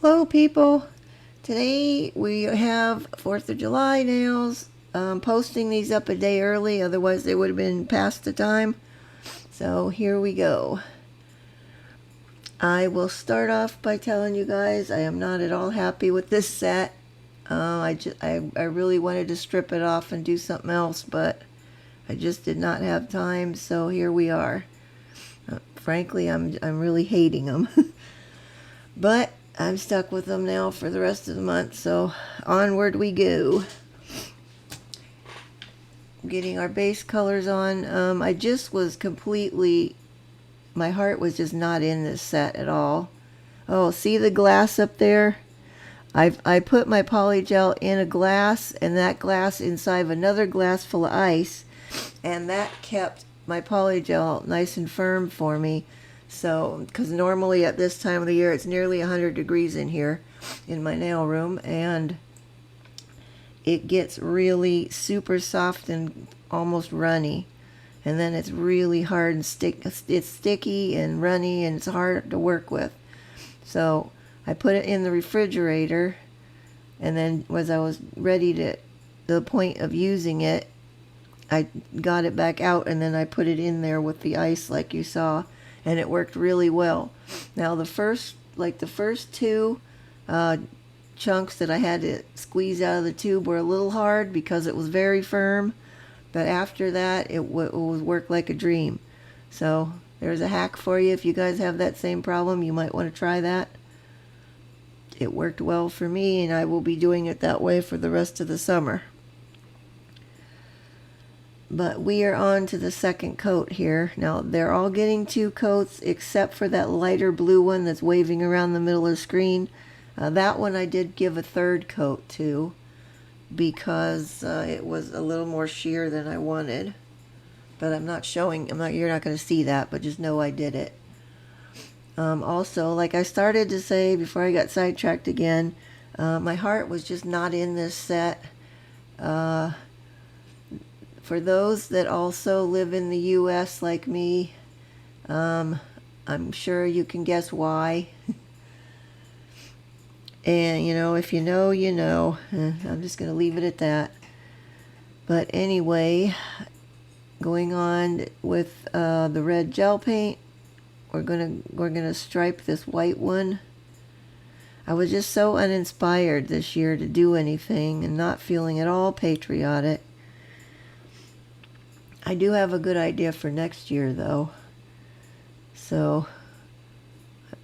Hello people, today we have 4th of July nails. I'm posting these up a day early, otherwise they would have been past the time. So here we go. I will start off by telling you guys I am not at all happy with this set. I really wanted to strip it off and do something else, but I just did not have time, so here we are. Frankly, I'm really hating them. But I'm stuck with them now for the rest of the month, so onward we go. Getting our base colors on. I just was completely, my heart was just not in this set at all. Oh, see the glass up there? I put my polygel in a glass, and that glass inside of another glass full of ice, and that kept my polygel nice and firm for me. So, because normally at this time of the year it's nearly 100 degrees in here in my nail room, and it gets really super soft and almost runny, and then it's really hard and it's sticky and runny, and it's hard to work with. So I put it in the refrigerator, and then as I was ready to the point of using it, I got it back out, and then I put it in there with the ice like you saw, and it worked really well. Now the first two chunks that I had to squeeze out of the tube were a little hard because it was very firm, but after that it worked like a dream. So there's a hack for you. If you guys have that same problem, you might want to try that. It worked well for me, and I will be doing it that way for the rest of the summer. But we are on to the second coat here. Now they're all getting 2 coats except for that lighter blue one that's waving around the middle of the screen. That one I did give a 3rd coat to because it was a little more sheer than I wanted. But you're not going to see that, but just know I did it. Also, like I started to say before I got sidetracked again, my heart was just not in this set. For those that also live in the U.S. like me, I'm sure you can guess why. And, if you know, you know. I'm just going to leave it at that. But anyway, going on with the red gel paint, we're gonna stripe this white one. I was just so uninspired this year to do anything and not feeling at all patriotic. I do have a good idea for next year, though. So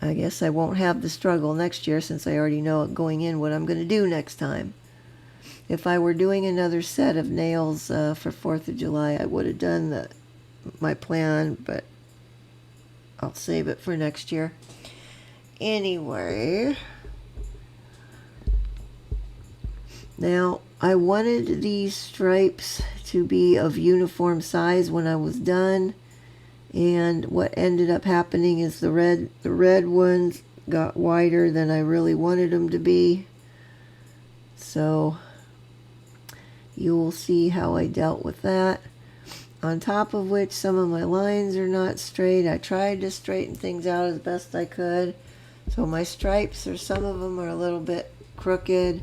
I guess I won't have the struggle next year since I already know going in what I'm going to do next time. If I were doing another set of nails for 4th of July, I would have done my plan, but I'll save it for next year. Anyway, now I wanted these stripes to be of uniform size when I was done, and what ended up happening is the red ones got wider than I really wanted them to be. So you'll see how I dealt with that. On top of which, some of my lines are not straight. I tried to straighten things out as best I could. So my stripes, or some of them, are a little bit crooked.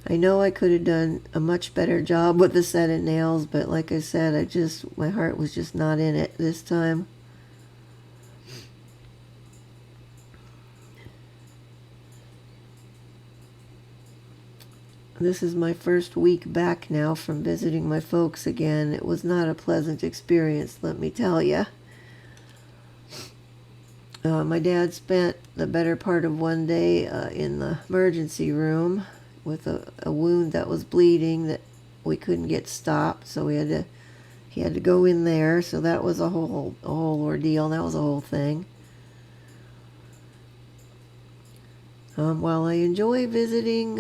I know I could have done a much better job with the set of nails, but like I said, my heart was just not in it this time. This is my first week back now from visiting my folks again. It was not a pleasant experience, let me tell you. My dad spent the better part of one day in the emergency room with a wound that was bleeding that we couldn't get stopped, so he had to go in there. So that was a whole ordeal. That was a whole thing. While I enjoy visiting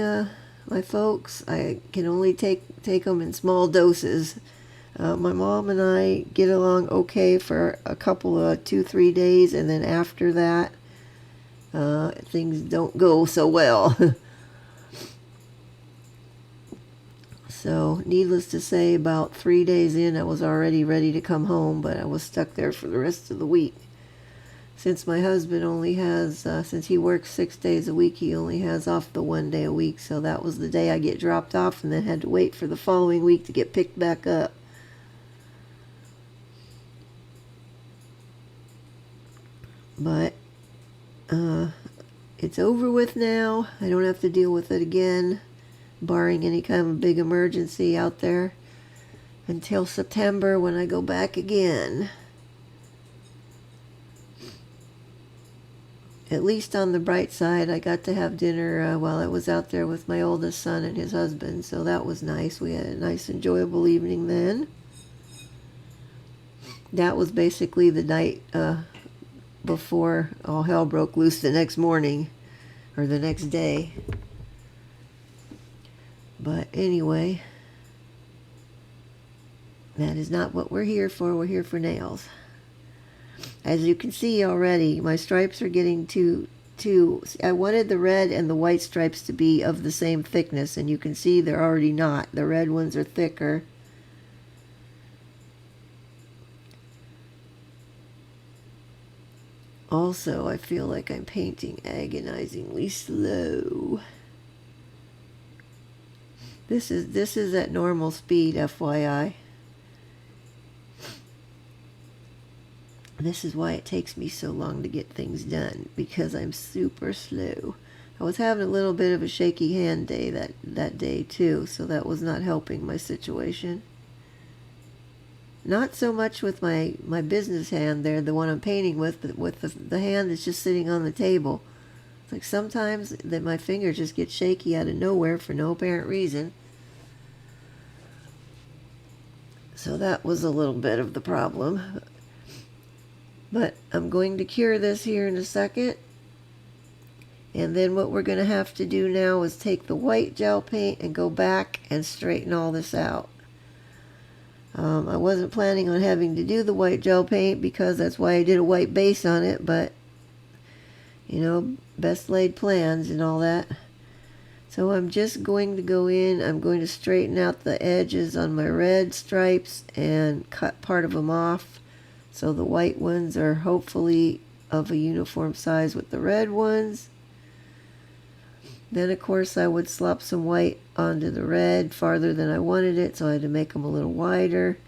my folks, I can only take them in small doses. My mom and I get along okay for a couple of 2-3 days, and then after that, things don't go so well. So, needless to say, about 3 days in, I was already ready to come home, but I was stuck there for the rest of the week. since my husband only has, since he works 6 days a week, he only has off the 1 day a week. So that was the day I get dropped off and then had to wait for the following week to get picked back up. But it's over with now. I don't have to deal with it again, barring any kind of big emergency out there, until September when I go back again. At least on the bright side, I got to have dinner while I was out there with my oldest son and his husband, so that was nice. We had a nice, enjoyable evening then. That was basically the night before all hell broke loose the next morning, or the next day. But anyway, that is not what we're here for. We're here for nails. As you can see already, my stripes are getting too... I wanted the red and the white stripes to be of the same thickness, and you can see they're already not. The red ones are thicker. Also, I feel like I'm painting agonizingly slow. This is at normal speed, FYI. This is why it takes me so long to get things done, because I'm super slow. I was having a little bit of a shaky hand day that day too, so that was not helping my situation. Not so much with my business hand there, the one I'm painting with, but with the hand that's just sitting on the table. It's like sometimes that my fingers just get shaky out of nowhere for no apparent reason. So that was a little bit of the problem. But I'm going to cure this here in a second. And then what we're going to have to do now is take the white gel paint and go back and straighten all this out. I wasn't planning on having to do the white gel paint because that's why I did a white base on it, but, you know, best laid plans and all that. So I'm just going to go in, I'm going to straighten out the edges on my red stripes and cut part of them off. So the white ones are hopefully of a uniform size with the red ones. Then, of course, I would slop some white onto the red farther than I wanted it, so I had to make them a little wider.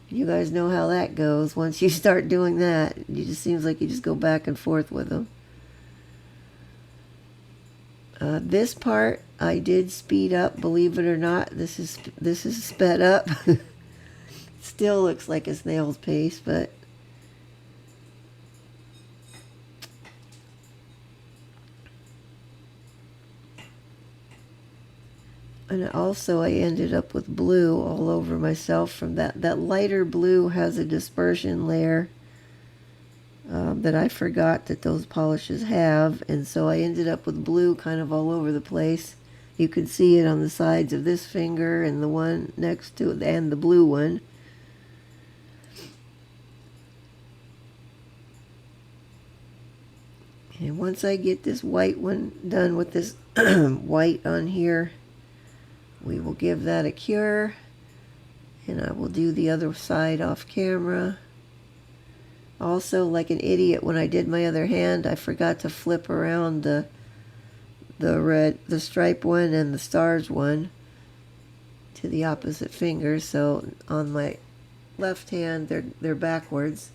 You guys know how that goes. Once you start doing that, it just seems like you just go back and forth with them. This part I did speed up, believe it or not. This is sped up. Still looks like a snail's pace, but and also I ended up with blue all over myself from that. That lighter blue has a dispersion layer that I forgot that those polishes have, and so I ended up with blue kind of all over the place. You can see it on the sides of this finger and the one next to it and the blue one. And once I get this white one done with this white on here, we will give that a cure, and I will do the other side off camera. Also, like an idiot, when I did my other hand, I forgot to flip around the stripe one and the stars one to the opposite finger. So on my left hand, they're backwards.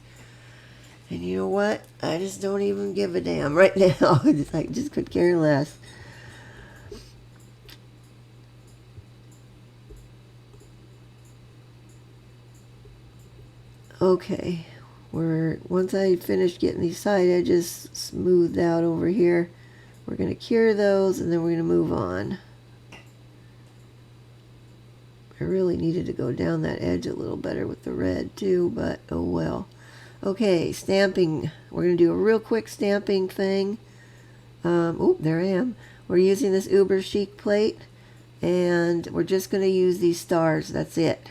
And you know what? I just don't even give a damn right now. I just could care less. Okay, once I finish getting these side edges smoothed out over here, we're going to cure those and then we're going to move on. I really needed to go down that edge a little better with the red too, but oh well. Okay, stamping. We're going to do a real quick stamping thing. There I am. We're using this Uber Chic plate, and we're just going to use these stars. That's it.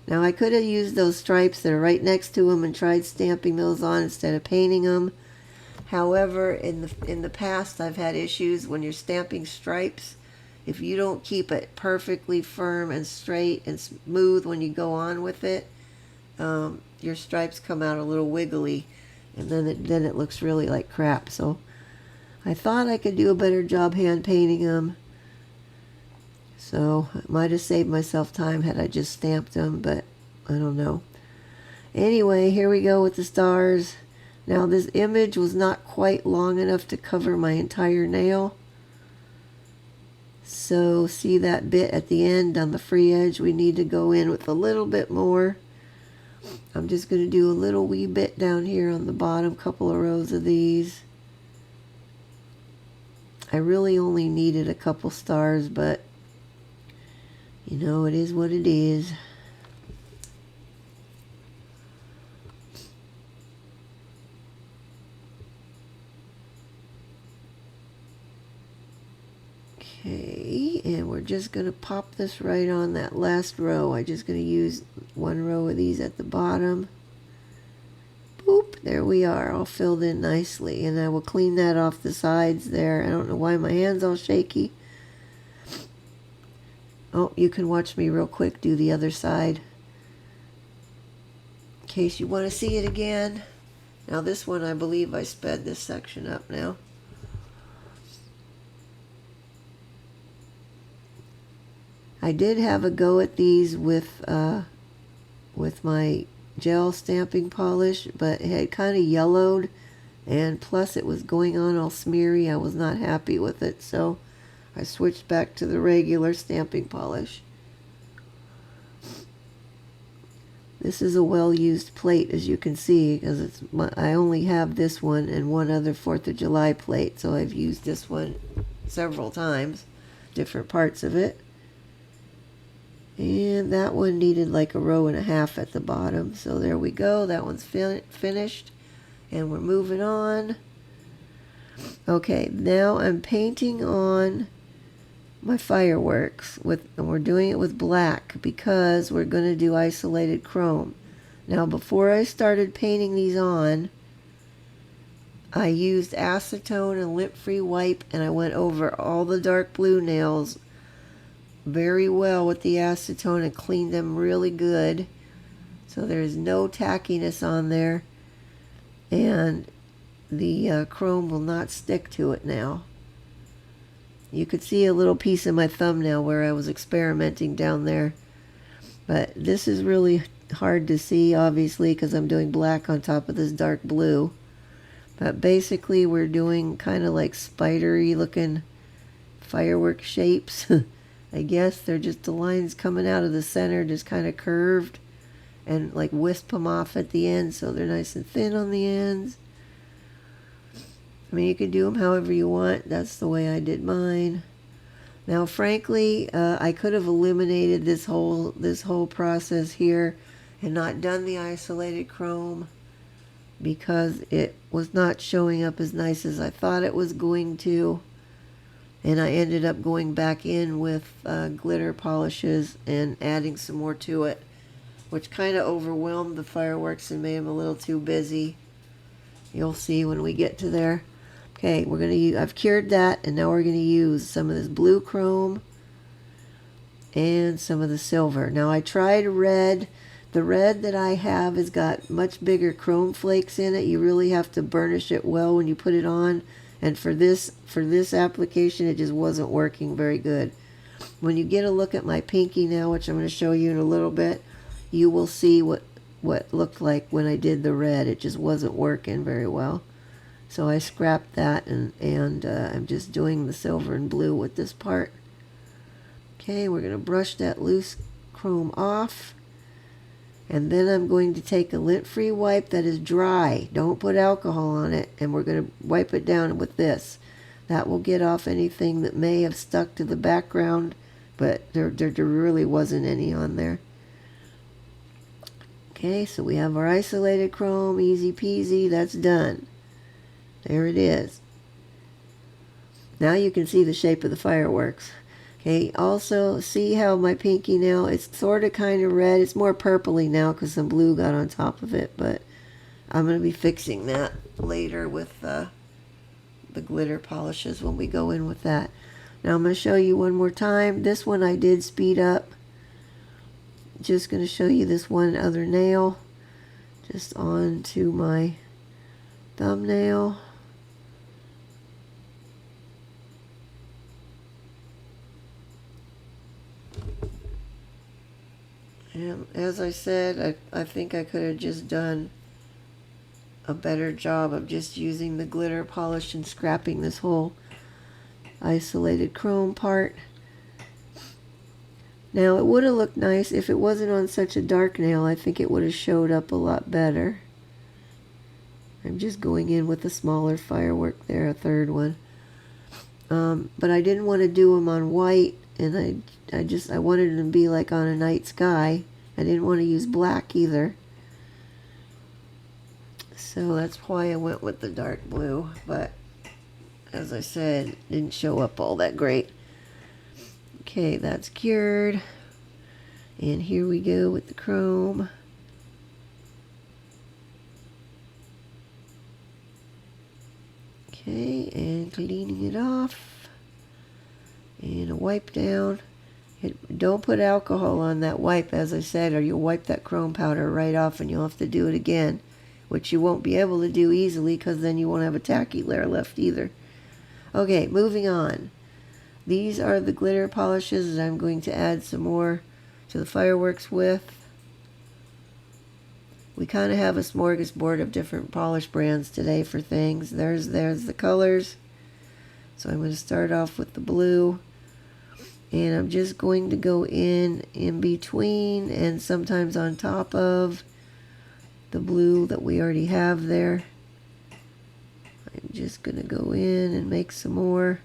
Now, I could have used those stripes that are right next to them and tried stamping those on instead of painting them. However, in the past, I've had issues when you're stamping stripes. If you don't keep it perfectly firm and straight and smooth when you go on with it, your stripes come out a little wiggly, and then it looks really like crap. So I thought I could do a better job hand painting them. So I might have saved myself time had I just stamped them, but I don't know. Anyway, here we go with the stars. Now this image was not quite long enough to cover my entire nail. So see that bit at the end on the free edge? We need to go in with a little bit more. I'm just going to do a little wee bit down here on the bottom, couple of rows of these. I really only needed a couple stars, but you know, it is what it is. Okay, and we're just going to pop this right on that last row. I'm just going to use one row of these at the bottom. Boop, there we are, all filled in nicely. And I will clean that off the sides there. I don't know why my hand's all shaky. Oh, you can watch me real quick do the other side in case you want to see it again. Now this one, I believe I sped this section up now. I did have a go at these with my gel stamping polish, but it had kind of yellowed, and plus it was going on all smeary. I was not happy with it, so I switched back to the regular stamping polish. This is a well-used plate, as you can see, because I only have this one and one other 4th of July plate, so I've used this one several times, different parts of it. And that one needed like a row and a half at the bottom. So there we go. That one's finished. And we're moving on. Okay, now I'm painting on my fireworks. And we're doing it with black because we're going to do isolated chrome. Now before I started painting these on, I used acetone and lint-free wipe, and I went over all the dark blue nails very well with the acetone and cleaned them really good, so there's no tackiness on there, and the chrome will not stick to it now. You could see a little piece of my thumbnail where I was experimenting down there, but this is really hard to see, obviously, because I'm doing black on top of this dark blue. But basically we're doing kind of like spidery looking firework shapes. I guess they're just the lines coming out of the center, just kind of curved, and like wisp them off at the end so they're nice and thin on the ends. I mean, you can do them however you want. That's the way I did mine. Now, frankly, I could have eliminated this whole process here and not done the isolated chrome because it was not showing up as nice as I thought it was going to. And I ended up going back in with glitter polishes and adding some more to it, which kind of overwhelmed the fireworks and made them a little too busy. You'll see when we get to there. Okay, we're going to use, I've cured that, and now we're going to use some of this blue chrome and some of the silver. Now I tried red. The red that I have has got much bigger chrome flakes in it. You really have to burnish it well when you put it on. And for this application, it just wasn't working very good. When you get a look at my pinky now, which I'm going to show you in a little bit, you will see what it looked like when I did the red. It just wasn't working very well. So I scrapped that, and I'm just doing the silver and blue with this part. Okay, we're going to brush that loose chrome off. And then I'm going to take a lint-free wipe that is dry. Don't put alcohol on it. And we're going to wipe it down with this. That will get off anything that may have stuck to the background, but there really wasn't any on there. Okay, so we have our isolated chrome, easy peasy, that's done. There it is. Now you can see the shape of the fireworks. Okay, also see how my pinky nail, it's sort of kind of red. It's more purpley now because some blue got on top of it, but I'm going to be fixing that later with the glitter polishes when we go in with that. Now I'm going to show you one more time. This one I did speed up. Just going to show you this one other nail. Just on to my thumbnail. And as I said, I think I could have just done a better job of just using the glitter polish and scrapping this whole isolated chrome part. Now, it would have looked nice if it wasn't on such a dark nail. I think it would have showed up a lot better. I'm just going in with a smaller firework there, a third one. But I didn't want to do them on white, and I wanted them to be like on a night sky. I didn't want to use black either. So that's why I went with the dark blue, but as I said, it didn't show up all that great. Okay, that's cured. And here we go with the chrome. Okay, and cleaning it off. And a wipe down. Don't put alcohol on that wipe, as I said, or you'll wipe that chrome powder right off and you'll have to do it again, which you won't be able to do easily because then you won't have a tacky layer left either. Okay, moving on. These are the glitter polishes that I'm going to add some more to the fireworks with. We kind of have a smorgasbord of different polish brands today for things. There's the colors. So I'm going to start off with the blue. And I'm just going to go in between and sometimes on top of the blue that we already have there. I'm just going to go in and make some more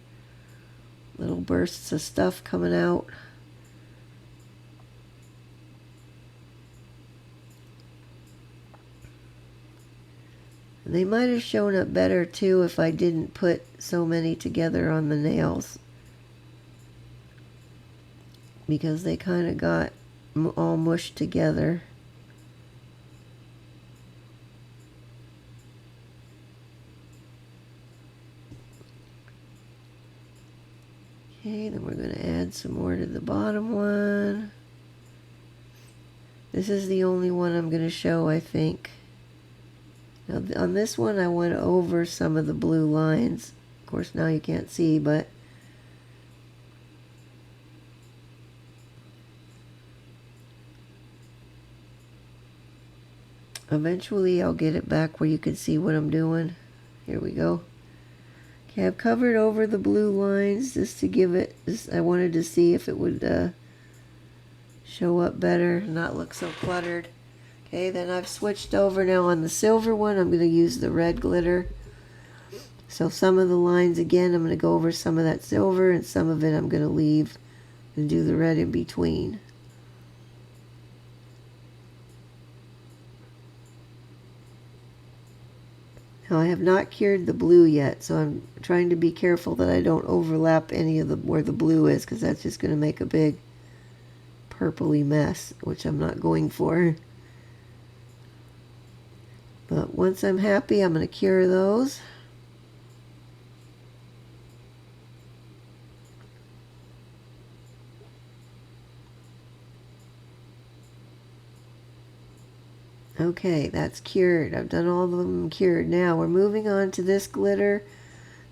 little bursts of stuff coming out. And they might have shown up better too if I didn't put so many together on the nails, because they kind of got all mushed together. Okay, then we're going to add some more to the bottom one. This is the only one I'm going to show, I think. Now, on this one, I went over some of the blue lines. Of course, now you can't see, but eventually I'll get it back where you can see what I'm doing. Here we go. Okay, I've covered over the blue lines just to give it, I wanted to see if it would show up better, not look so cluttered. Okay, then I've switched over now on the silver one. I'm going to use the red glitter. So some of the lines, again, I'm going to go over some of that silver, and some of it I'm going to leave and do the red in between. Now, I have not cured the blue yet, so I'm trying to be careful that I don't overlap any of the where the blue is, because that's just going to make a big purpley mess, which I'm not going for. But once I'm happy, I'm going to cure those. Okay, that's cured. I've done all of them cured. Now we're moving on to this glitter.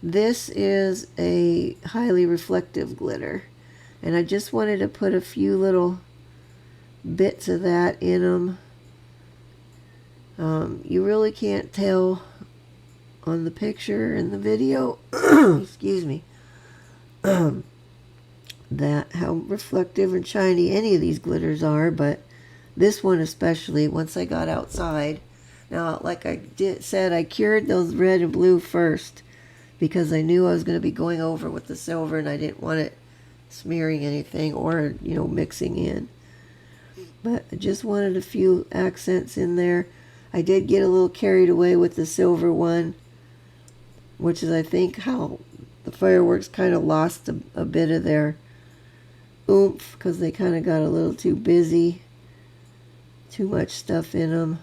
This is a highly reflective glitter, and I just wanted to put a few little bits of that in them. You really can't tell on the picture and the video excuse me, that how reflective and shiny any of these glitters are, but this one especially, once I got outside. Now, like I said, I cured those red and blue first because I knew I was going to be going over with the silver, and I didn't want it smearing anything or, mixing in. But I just wanted a few accents in there. I did get a little carried away with the silver one, which is, I think, how the fireworks kind of lost a bit of their oomph because they kind of got a little too busy. Too much stuff in them.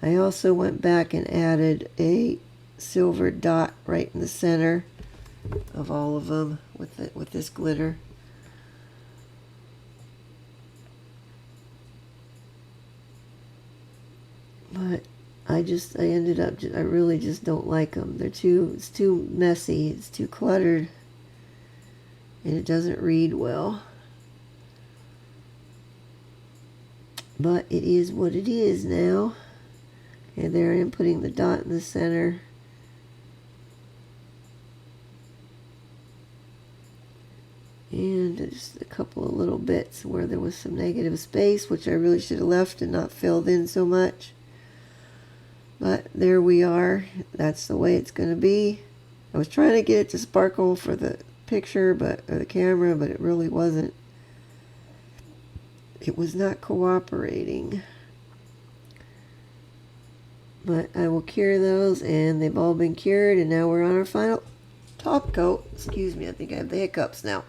I also went back and added a silver dot right in the center of all of them with this glitter. I ended up, I really just don't like them. It's too messy, it's too cluttered, and it doesn't read well. But it is what it is now. And there I am putting the dot in the center. And just a couple of little bits where there was some negative space, which I really should have left and not filled in so much. But there we are. That's the way it's going to be. I was trying to get it to sparkle for the picture, or the camera, but it really wasn't. It was not cooperating. But I will cure those, and they've all been cured, and now we're on our final top coat. Excuse me, I think I have the hiccups now.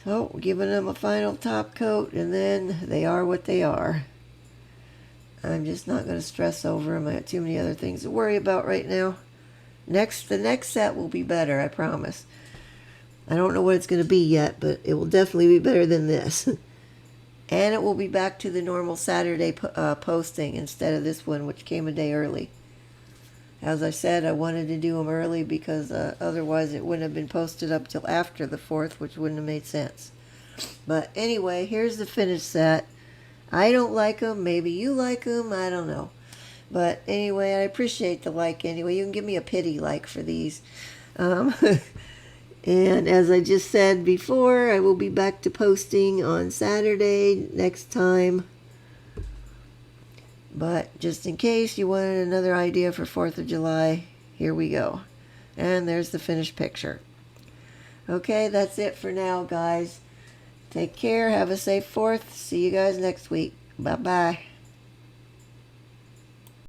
So, giving them a final top coat, and then they are what they are. I'm just not going to stress over them. I have too many other things to worry about right now. The next set will be better, I promise. I don't know what it's going to be yet, but it will definitely be better than this. And it will be back to the normal Saturday posting instead of this one, which came a day early. As I said, I wanted to do them early because otherwise it wouldn't have been posted up till after the 4th, which wouldn't have made sense. But anyway, here's the finished set. I don't like them. Maybe you like them. I don't know. But anyway, I appreciate the like anyway. You can give me a pity like for these. And as I just said before, I will be back to posting on Saturday next time. But just in case you wanted another idea for 4th of July, here we go. And there's the finished picture. Okay, that's it for now, guys. Take care. Have a safe 4th. See you guys next week. Bye-bye.